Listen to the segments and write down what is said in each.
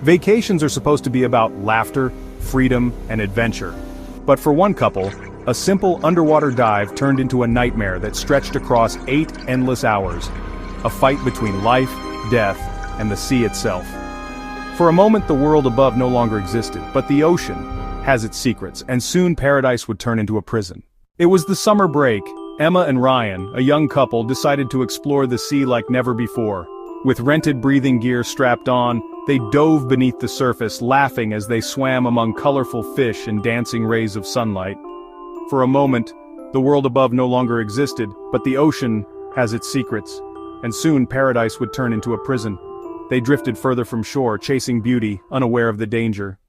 Vacations are supposed to be about laughter, freedom, and adventure. But for one couple, a simple underwater dive turned into a nightmare that stretched across 8 endless hours. A fight between life, death, and the sea itself. For a moment the world above no longer existed, but the ocean has its secrets, and soon paradise would turn into a prison. It was the summer break. Emma and Ryan, a young couple, decided to explore the sea like never before. With rented breathing gear strapped on, they dove beneath the surface, laughing as they swam among colorful fish and dancing rays of sunlight. For a moment, the world above no longer existed, but the ocean has its secrets, and soon paradise would turn into a prison. They drifted further from shore, chasing beauty, unaware of the danger.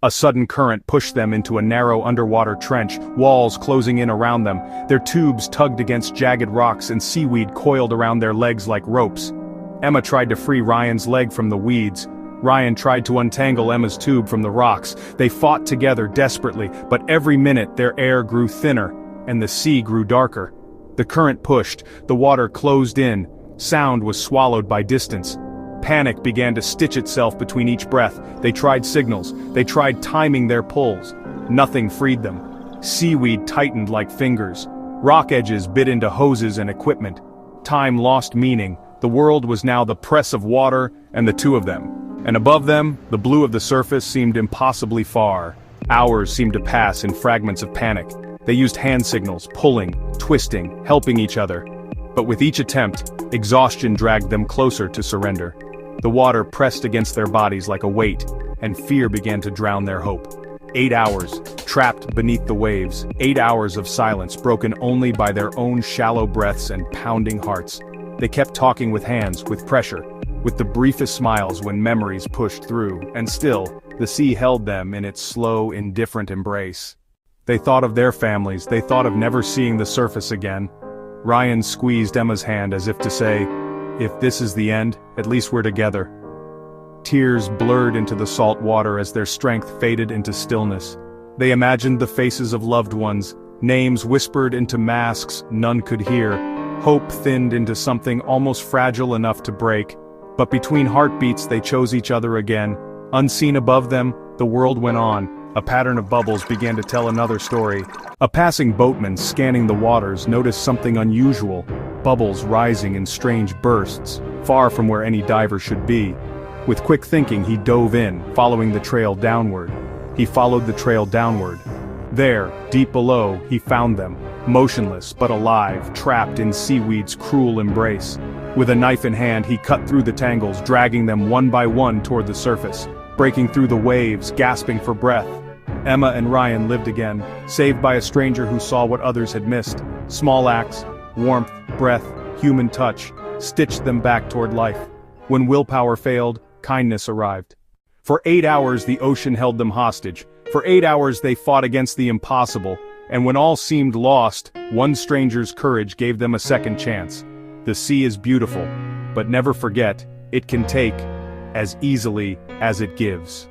A sudden current pushed them into a narrow underwater trench, walls closing in around them. Their tubes tugged against jagged rocks and seaweed coiled around their legs like ropes. Emma tried to free Ryan's leg from the weeds. Ryan tried to untangle Emma's tube from the rocks. They fought together desperately, but every minute their air grew thinner, and the sea grew darker. The current pushed, the water closed in, sound was swallowed by distance. Panic began to stitch itself between each breath. They tried signals, they tried timing their pulls. Nothing freed them. Seaweed tightened like fingers. Rock edges bit into hoses and equipment. Time lost meaning. The world was now the press of water and the two of them. And above them, the blue of the surface seemed impossibly far. Hours seemed to pass in fragments of panic. They used hand signals, pulling, twisting, helping each other. But with each attempt, exhaustion dragged them closer to surrender. The water pressed against their bodies like a weight, and fear began to drown their hope. 8 hours, trapped beneath the waves, 8 hours of silence broken only by their own shallow breaths and pounding hearts. They kept talking with hands, with pressure, with the briefest smiles when memories pushed through, and still, the sea held them in its slow, indifferent embrace. They thought of their families, they thought of never seeing the surface again. Ryan squeezed Emma's hand as if to say, "If this is the end, at least we're together." Tears blurred into the salt water as their strength faded into stillness. They imagined the faces of loved ones, names whispered into masks none could hear, hope thinned into something almost fragile enough to break. But between heartbeats they chose each other again. Unseen above them, the world went on. A pattern of bubbles began to tell another story. A passing boatman scanning the waters noticed something unusual, bubbles rising in strange bursts, far from where any diver should be. With quick thinking he dove in, following the trail downward. He followed the trail downward. There, deep below, he found them, motionless but alive, trapped in seaweed's cruel embrace. With a knife in hand he cut through the tangles, dragging them one by one toward the surface, breaking through the waves, gasping for breath. Emma and Ryan lived again, saved by a stranger who saw what others had missed. Small acts, warmth, breath, human touch, stitched them back toward life. When willpower failed, kindness arrived. For 8 hours the ocean held them hostage. For 8 hours they fought against the impossible, and when all seemed lost, one stranger's courage gave them a second chance. The sea is beautiful, but never forget, it can take as easily as it gives.